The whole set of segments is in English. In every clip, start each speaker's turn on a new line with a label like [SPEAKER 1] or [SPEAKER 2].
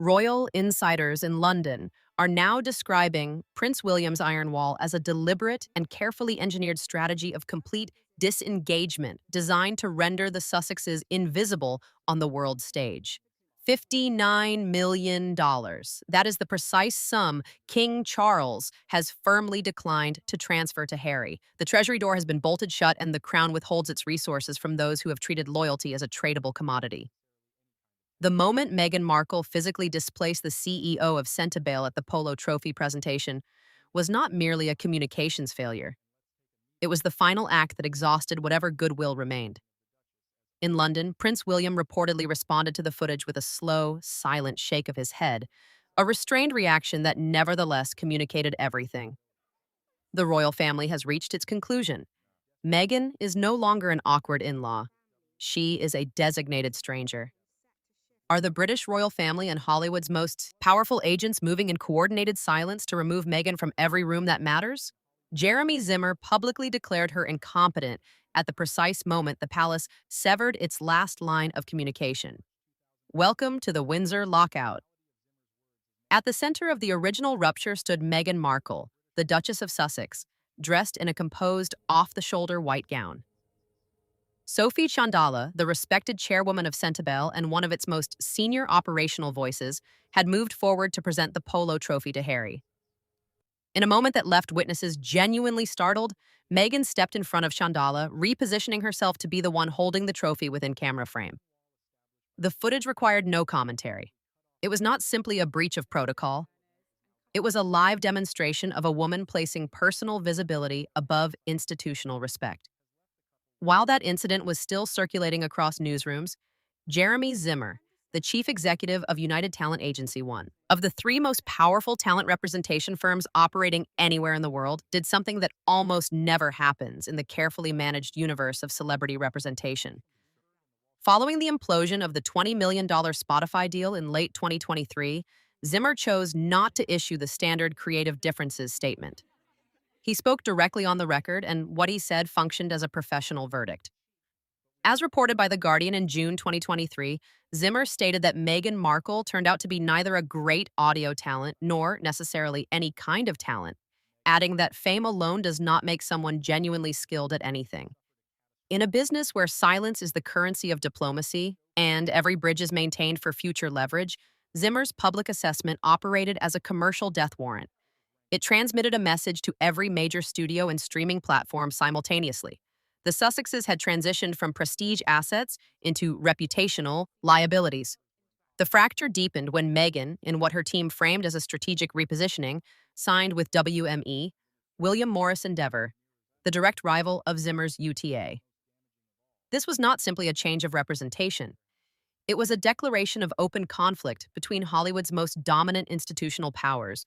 [SPEAKER 1] Royal insiders in London are now describing Prince William's Iron Wall as a deliberate and carefully engineered strategy of complete disengagement designed to render the Sussexes invisible on the world stage. $59 million. That is the precise sum King Charles has firmly declined to transfer to Harry. The Treasury door has been bolted shut, and the Crown withholds its resources from those who have treated loyalty as a tradable commodity. The moment Meghan Markle physically displaced the CEO of Sentebale at the Polo Trophy presentation was not merely a communications failure. It was the final act that exhausted whatever goodwill remained. In London, Prince William reportedly responded to the footage with a slow, silent shake of his head, a restrained reaction that nevertheless communicated everything. The royal family has reached its conclusion. Meghan is no longer an awkward in-law. She is a designated stranger. Are the British royal family and Hollywood's most powerful agents moving in coordinated silence to remove Meghan from every room that matters? Jeremy Zimmer publicly declared her incompetent at the precise moment the palace severed its last line of communication. Welcome to the Windsor lockout. At the center of the original rupture stood Meghan Markle, the Duchess of Sussex, dressed in a composed, off-the-shoulder white gown. Sophie Chandala, the respected chairwoman of Sentebale and one of its most senior operational voices, had moved forward to present the Polo trophy to Harry. In a moment that left witnesses genuinely startled, Meghan stepped in front of Chandala, repositioning herself to be the one holding the trophy within camera frame. The footage required no commentary. It was not simply a breach of protocol. It was a live demonstration of a woman placing personal visibility above institutional respect. While that incident was still circulating across newsrooms, Jeremy Zimmer, the chief executive of United Talent Agency, one of the three most powerful talent representation firms operating anywhere in the world, did something that almost never happens in the carefully managed universe of celebrity representation. Following the implosion of the $20 million Spotify deal in late 2023, Zimmer chose not to issue the standard creative differences statement. He spoke directly on the record, and what he said functioned as a professional verdict. As reported by The Guardian in June 2023, Zimmer stated that Meghan Markle turned out to be neither a great audio talent nor necessarily any kind of talent, adding that fame alone does not make someone genuinely skilled at anything. In a business where silence is the currency of diplomacy and every bridge is maintained for future leverage, Zimmer's public assessment operated as a commercial death warrant. It transmitted a message to every major studio and streaming platform simultaneously. The Sussexes had transitioned from prestige assets into reputational liabilities. The fracture deepened when Meghan, in what her team framed as a strategic repositioning, signed with WME, William Morris Endeavor, the direct rival of Zimmer's UTA. This was not simply a change of representation. It was a declaration of open conflict between Hollywood's most dominant institutional powers,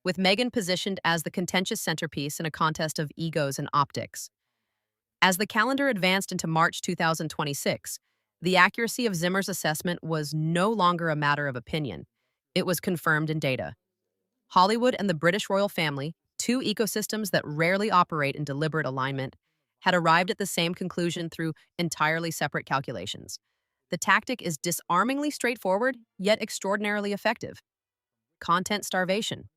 [SPEAKER 1] with Meghan positioned as the contentious centerpiece in a contest of egos and optics. As the calendar advanced into March 2026, the accuracy of Zimmer's assessment was no longer a matter of opinion. It was confirmed in data. Hollywood and the British royal family, two ecosystems that rarely operate in deliberate alignment, had arrived at the same conclusion through entirely separate calculations. The tactic is disarmingly straightforward, yet extraordinarily effective. Content starvation.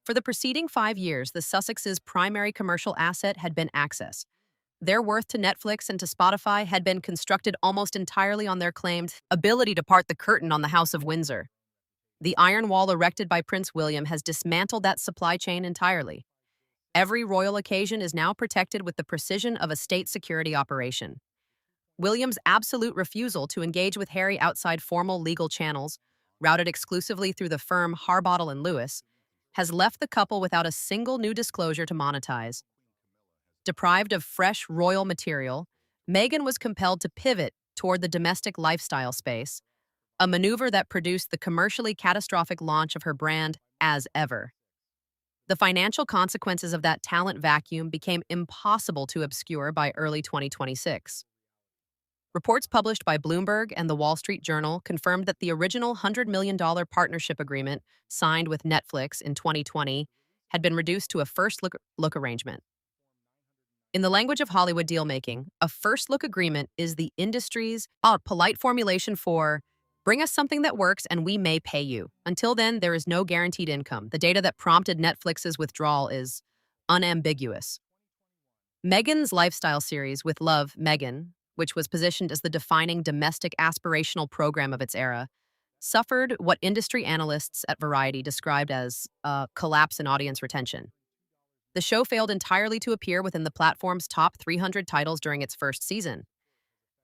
[SPEAKER 1] For the preceding 5 years, the Sussexes' primary commercial asset had been access. Their worth to Netflix and to Spotify had been constructed almost entirely on their claimed ability to part the curtain on the House of Windsor. The iron wall erected by Prince William has dismantled that supply chain entirely. Every royal occasion is now protected with the precision of a state security operation. William's absolute refusal to engage with Harry outside formal legal channels, routed exclusively through the firm Harbottle and Lewis, has left the couple without a single new disclosure to monetize. Deprived of fresh royal material, Meghan was compelled to pivot toward the domestic lifestyle space, a maneuver that produced the commercially catastrophic launch of her brand As Ever. The financial consequences of that talent vacuum became impossible to obscure by early 2026. Reports published by Bloomberg and the Wall Street Journal confirmed that the original $100 million partnership agreement signed with Netflix in 2020 had been reduced to a first-look arrangement. In the language of Hollywood deal-making, a first-look agreement is the industry's polite formulation for Bring us something that works and we may pay you. Until then, there is no guaranteed income. The data that prompted Netflix's withdrawal is unambiguous. Meghan's lifestyle series, With Love, Meghan, which was positioned as the defining domestic aspirational program of its era, suffered what industry analysts at Variety described as a collapse in audience retention. The show failed entirely to appear within the platform's top 300 titles during its first season.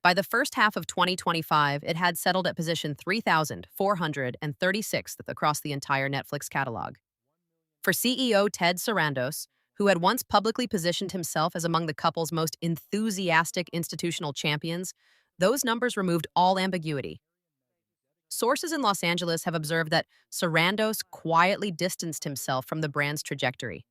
[SPEAKER 1] By the first half of 2025, it had settled at position 3,436th across the entire Netflix catalog. For CEO Ted Sarandos, who had once publicly positioned himself as among the couple's most enthusiastic institutional champions, those numbers removed all ambiguity. Sources in Los Angeles have observed that Sarandos quietly distanced himself from the brand's trajectory.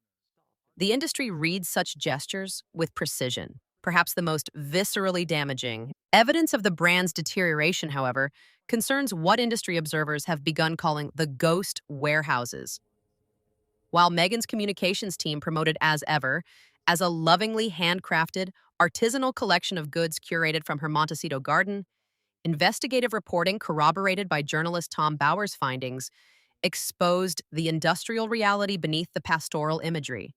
[SPEAKER 1] The industry reads such gestures with precision, perhaps the most viscerally damaging. Evidence of the brand's deterioration, however, concerns what industry observers have begun calling the ghost warehouses. While Meghan's communications team promoted As Ever as a lovingly handcrafted, artisanal collection of goods curated from her Montecito garden, investigative reporting corroborated by journalist Tom Bauer's findings exposed the industrial reality beneath the pastoral imagery.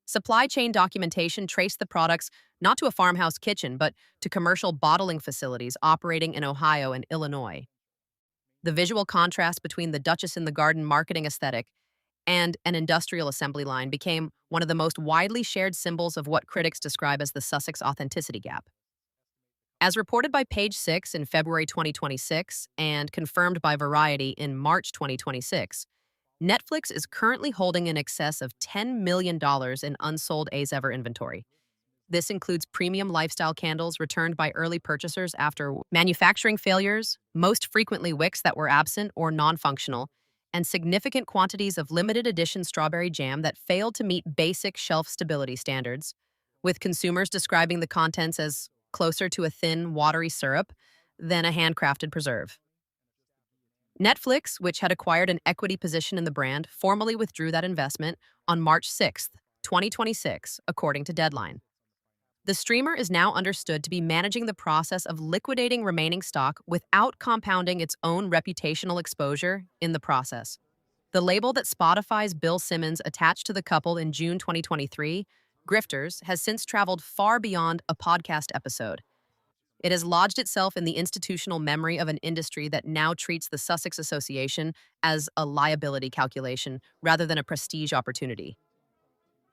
[SPEAKER 1] Supply chain documentation traced the products not to a farmhouse kitchen, but to commercial bottling facilities operating in Ohio and Illinois. The visual contrast between the Duchess in the garden marketing aesthetic and an industrial assembly line became one of the most widely shared symbols of what critics describe as the Sussex authenticity gap. As reported by Page Six in February 2026 and confirmed by Variety in March 2026, Netflix is currently holding in excess of $10 million in unsold As Ever inventory. This includes premium lifestyle candles returned by early purchasers after manufacturing failures, most frequently wicks that were absent or non-functional, and significant quantities of limited edition strawberry jam that failed to meet basic shelf stability standards, with consumers describing the contents as closer to a thin, watery syrup than a handcrafted preserve. Netflix, which had acquired an equity position in the brand, formally withdrew that investment on March 6, 2026, according to Deadline. The streamer is now understood to be managing the process of liquidating remaining stock without compounding its own reputational exposure in the process. The label that Spotify's Bill Simmons attached to the couple in June 2023, Grifters, has since traveled far beyond a podcast episode. It has lodged itself in the institutional memory of an industry that now treats the Sussex Association as a liability calculation rather than a prestige opportunity.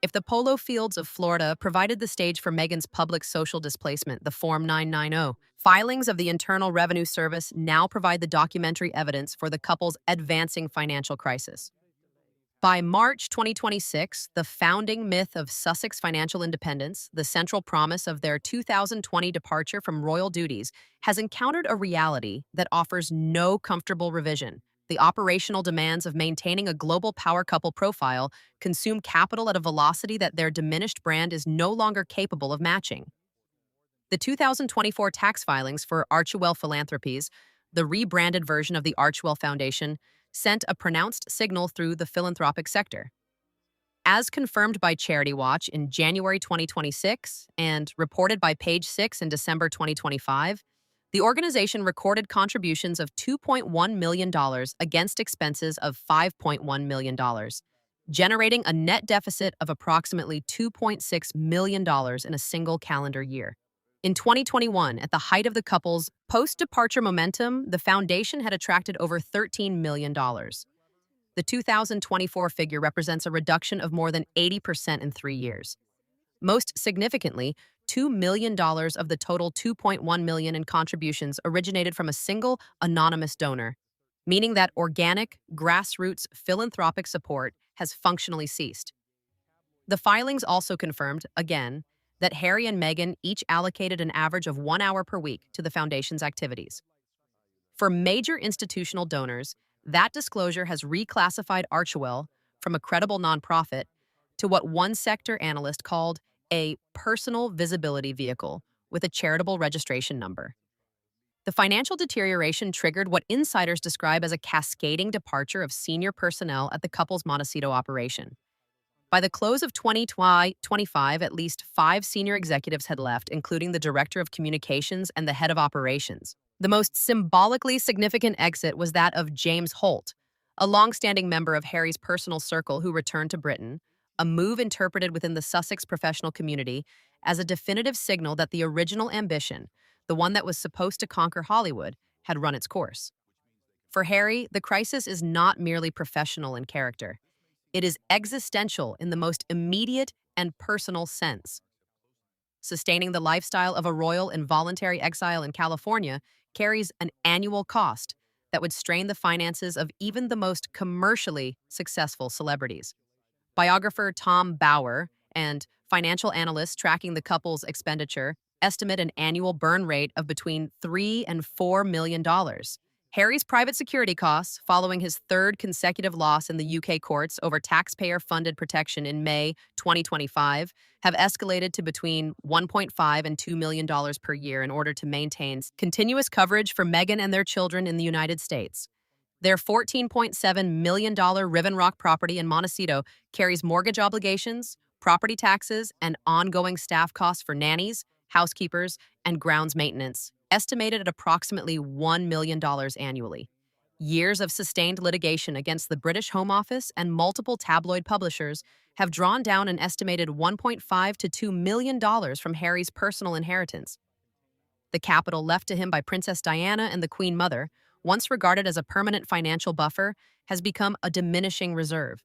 [SPEAKER 1] If the Polo fields of Florida provided the stage for Meghan's public social displacement, the Form 990, filings of the Internal Revenue Service now provide the documentary evidence for the couple's advancing financial crisis. By March 2026, the founding myth of Sussex financial independence, the central promise of their 2020 departure from royal duties, has encountered a reality that offers no comfortable revision. The operational demands of maintaining a global power couple profile consume capital at a velocity that their diminished brand is no longer capable of matching. The 2024 tax filings for Archewell Philanthropies, the rebranded version of the Archewell Foundation, sent a pronounced signal through the philanthropic sector. As confirmed by Charity Watch in January 2026 and reported by Page Six in December 2025, the organization recorded contributions of $2.1 million against expenses of $5.1 million, generating a net deficit of approximately $2.6 million in a single calendar year. In 2021, at the height of the couple's post-departure momentum, the foundation had attracted over $13 million. The 2024 figure represents a reduction of more than 80% in 3 years. Most significantly, $2 million of the total $2.1 million in contributions originated from a single anonymous donor, meaning that organic, grassroots philanthropic support has functionally ceased. The filings also confirmed, again, that Harry and Meghan each allocated an average of 1 hour per week to the foundation's activities. For major institutional donors, that disclosure has reclassified Archewell from a credible nonprofit to what one sector analyst called a personal visibility vehicle with a charitable registration number. The financial deterioration triggered what insiders describe as a cascading departure of senior personnel at the couple's Montecito operation. By the close of 2025, at least 5 senior executives had left, including the director of communications and the head of operations. The most symbolically significant exit was that of James Holt, a long-standing member of Harry's personal circle who returned to Britain, a move interpreted within the Sussex professional community as a definitive signal that the original ambition, the one that was supposed to conquer Hollywood, had run its course. For Harry, the crisis is not merely professional in character. It is existential in the most immediate and personal sense. Sustaining the lifestyle of a royal in voluntary exile in California carries an annual cost that would strain the finances of even the most commercially successful celebrities. Biographer Tom Bauer and financial analysts tracking the couple's expenditure estimate an annual burn rate of between $3 and $4 million. Harry's private security costs, following his third consecutive loss in the UK courts over taxpayer-funded protection in May 2025, have escalated to between $1.5 and $2 million per year in order to maintain continuous coverage for Meghan and their children in the United States. Their $14.7 million Riven Rock property in Montecito carries mortgage obligations, property taxes, and ongoing staff costs for nannies, housekeepers, and grounds maintenance, estimated at approximately $1 million annually. Years of sustained litigation against the British Home Office and multiple tabloid publishers have drawn down an estimated $1.5 to $2 million from Harry's personal inheritance. The capital left to him by Princess Diana and the Queen Mother, once regarded as a permanent financial buffer, has become a diminishing reserve.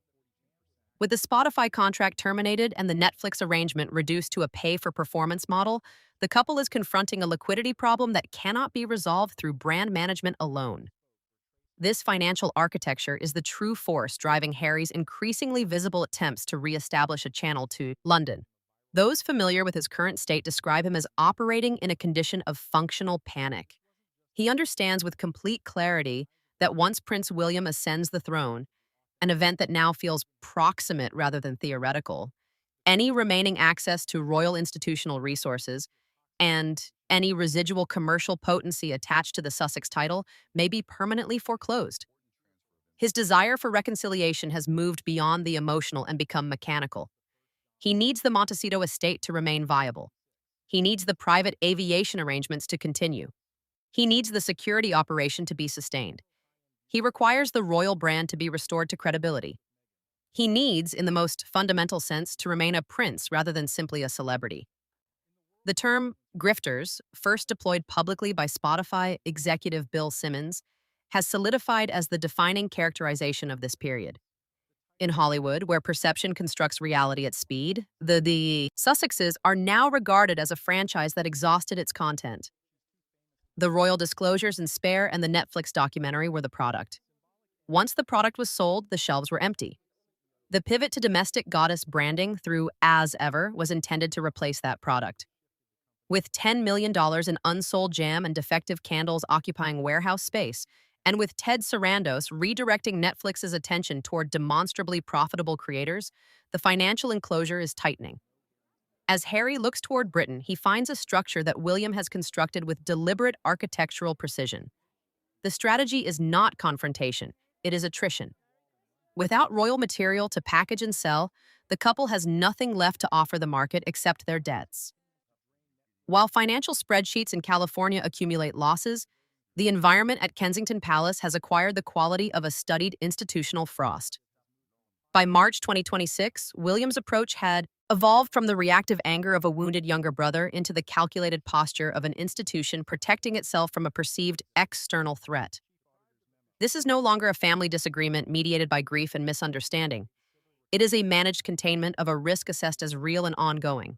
[SPEAKER 1] With the Spotify contract terminated and the Netflix arrangement reduced to a pay-for-performance model, the couple is confronting a liquidity problem that cannot be resolved through brand management alone. This financial architecture is the true force driving Harry's increasingly visible attempts to re-establish a channel to London. Those familiar with his current state describe him as operating in a condition of functional panic. He understands with complete clarity that once Prince William ascends the throne, an event that now feels proximate rather than theoretical, any remaining access to royal institutional resources and any residual commercial potency attached to the Sussex title may be permanently foreclosed. His desire for reconciliation has moved beyond the emotional and become mechanical. He needs the Montecito estate to remain viable. He needs the private aviation arrangements to continue. He needs the security operation to be sustained. He requires the royal brand to be restored to credibility. He needs, in the most fundamental sense, to remain a prince rather than simply a celebrity. The term grifters, first deployed publicly by Spotify executive Bill Simmons, has solidified as the defining characterization of this period. In Hollywood, where perception constructs reality at speed, the Sussexes are now regarded as a franchise that exhausted its content. The royal disclosures in Spare and the Netflix documentary were the product. Once the product was sold, the shelves were empty. The pivot to domestic goddess branding through As Ever was intended to replace that product. With $10 million in unsold jam and defective candles occupying warehouse space, and with Ted Sarandos redirecting Netflix's attention toward demonstrably profitable creators, the financial enclosure is tightening. As Harry looks toward Britain, he finds a structure that William has constructed with deliberate architectural precision. The strategy is not confrontation, it is attrition. Without royal material to package and sell, the couple has nothing left to offer the market except their debts. While financial spreadsheets in California accumulate losses, the environment at Kensington Palace has acquired the quality of a studied institutional frost. By March 2026, William's approach had evolved from the reactive anger of a wounded younger brother into the calculated posture of an institution protecting itself from a perceived external threat. This is no longer a family disagreement mediated by grief and misunderstanding. It is a managed containment of a risk assessed as real and ongoing.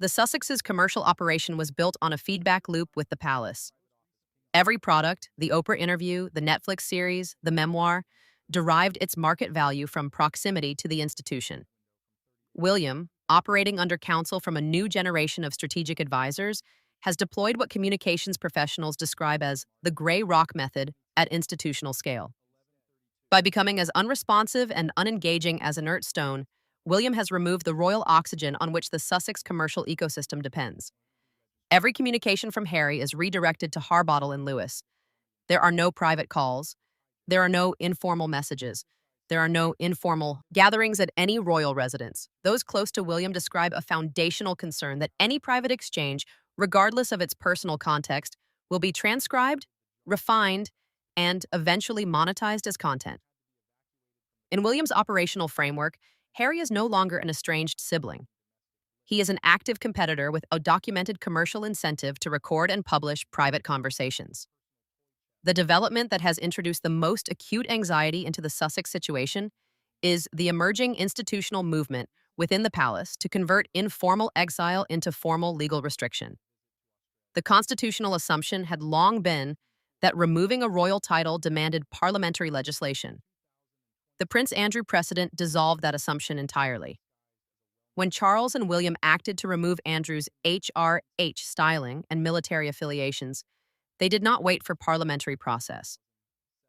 [SPEAKER 1] The Sussex's commercial operation was built on a feedback loop with the palace. Every product, the Oprah interview, the Netflix series, the memoir, derived its market value from proximity to the institution. William, operating under counsel from a new generation of strategic advisors, has deployed what communications professionals describe as the gray rock method at institutional scale. By becoming as unresponsive and unengaging as inert stone, William has removed the royal oxygen on which the Sussex commercial ecosystem depends. Every communication from Harry is redirected to Harbottle and Lewis. There are no private calls. There are no informal messages. There are no informal gatherings at any royal residence. Those close to William describe a foundational concern that any private exchange, regardless of its personal context, will be transcribed, refined, and eventually monetized as content. In William's operational framework, Harry is no longer an estranged sibling. He is an active competitor with a documented commercial incentive to record and publish private conversations. The development that has introduced the most acute anxiety into the Sussex situation is the emerging institutional movement within the palace to convert informal exile into formal legal restriction. The constitutional assumption had long been that removing a royal title demanded parliamentary legislation. The Prince Andrew precedent dissolved that assumption entirely. When Charles and William acted to remove Andrew's HRH styling and military affiliations, they did not wait for parliamentary process.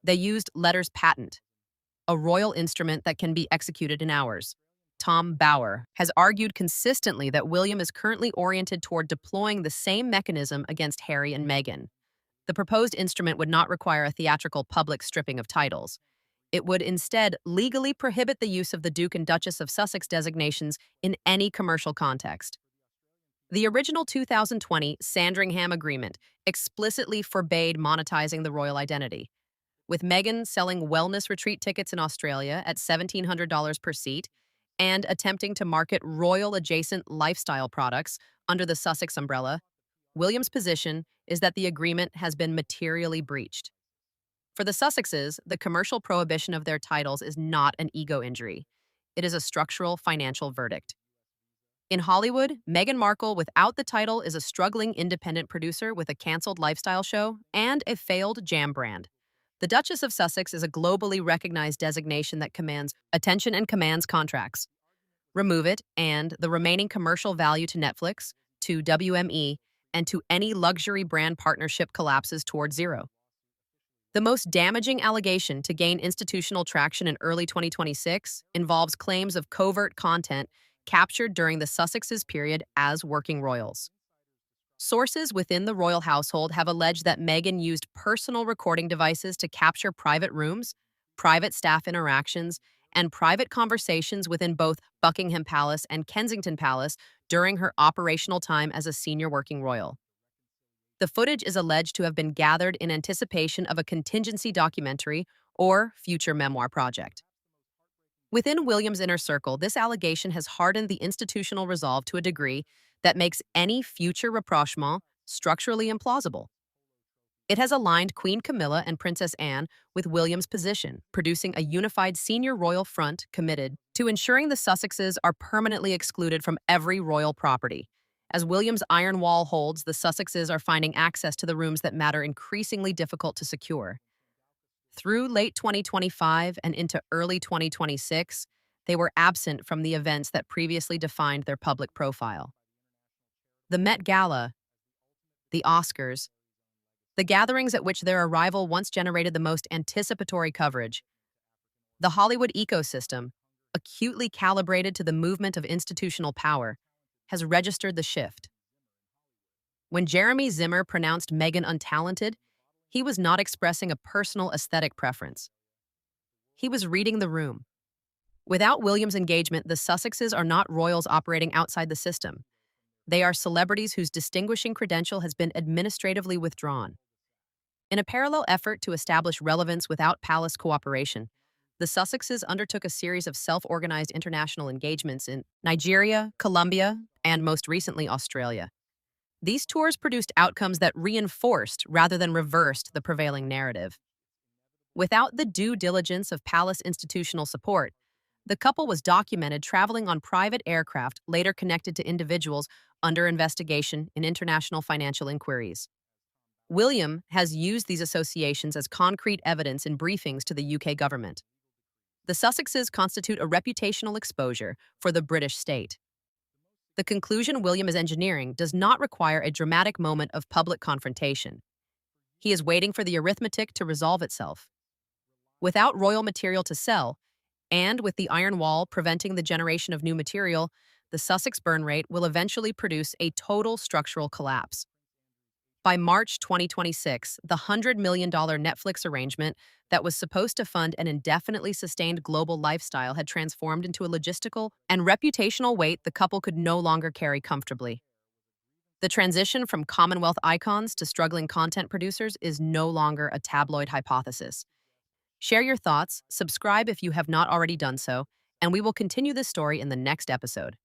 [SPEAKER 1] They used letters patent, a royal instrument that can be executed in hours. Tom Bower has argued consistently that William is currently oriented toward deploying the same mechanism against Harry and Meghan. The proposed instrument would not require a theatrical public stripping of titles. It would instead legally prohibit the use of the Duke and Duchess of Sussex designations in any commercial context. The original 2020 Sandringham Agreement explicitly forbade monetizing the royal identity, with Meghan selling wellness retreat tickets in Australia at $1,700 per seat and attempting to market royal-adjacent lifestyle products under the Sussex umbrella. William's position is that the agreement has been materially breached. For the Sussexes, the commercial prohibition of their titles is not an ego injury. It is a structural financial verdict. In Hollywood, Meghan Markle without the title is a struggling independent producer with a canceled lifestyle show and a failed jam brand. The Duchess of Sussex is a globally recognized designation that commands attention and commands contracts. Remove it, and the remaining commercial value to Netflix, to WME, and to any luxury brand partnership collapses toward zero. The most damaging allegation to gain institutional traction in early 2026 involves claims of covert content captured during the Sussexes' period as working royals. Sources within the royal household have alleged that Meghan used personal recording devices to capture private rooms, private staff interactions, and private conversations within both Buckingham Palace and Kensington Palace during her operational time as a senior working royal. The footage is alleged to have been gathered in anticipation of a contingency documentary or future memoir project. Within William's inner circle, this allegation has hardened the institutional resolve to a degree that makes any future rapprochement structurally implausible. It has aligned Queen Camilla and Princess Anne with William's position, producing a unified senior royal front committed to ensuring the Sussexes are permanently excluded from every royal property. As William's iron wall holds, the Sussexes are finding access to the rooms that matter increasingly difficult to secure. Through late 2025 and into early 2026, they were absent from the events that previously defined their public profile. The Met Gala, the Oscars, the gatherings at which their arrival once generated the most anticipatory coverage. The Hollywood ecosystem, acutely calibrated to the movement of institutional power, has registered the shift. When Jeremy Zimmer pronounced Meghan untalented, he was not expressing a personal aesthetic preference. He was reading the room. Without William's engagement, the Sussexes are not royals operating outside the system. They are celebrities whose distinguishing credential has been administratively withdrawn. In a parallel effort to establish relevance without palace cooperation, the Sussexes undertook a series of self-organized international engagements in Nigeria, Colombia, and most recently Australia. These tours produced outcomes that reinforced rather than reversed the prevailing narrative. Without the due diligence of palace institutional support, the couple was documented traveling on private aircraft later connected to individuals under investigation in international financial inquiries. William has used these associations as concrete evidence in briefings to the UK government. The Sussexes constitute a reputational exposure for the British state. The conclusion William is engineering does not require a dramatic moment of public confrontation. He is waiting for the arithmetic to resolve itself. Without royal material to sell, and with the iron wall preventing the generation of new material, the Sussex burn rate will eventually produce a total structural collapse. By March 2026, the $100 million Netflix arrangement that was supposed to fund an indefinitely sustained global lifestyle had transformed into a logistical and reputational weight the couple could no longer carry comfortably. The transition from Commonwealth icons to struggling content producers is no longer a tabloid hypothesis. Share your thoughts, subscribe if you have not already done so, and we will continue this story in the next episode.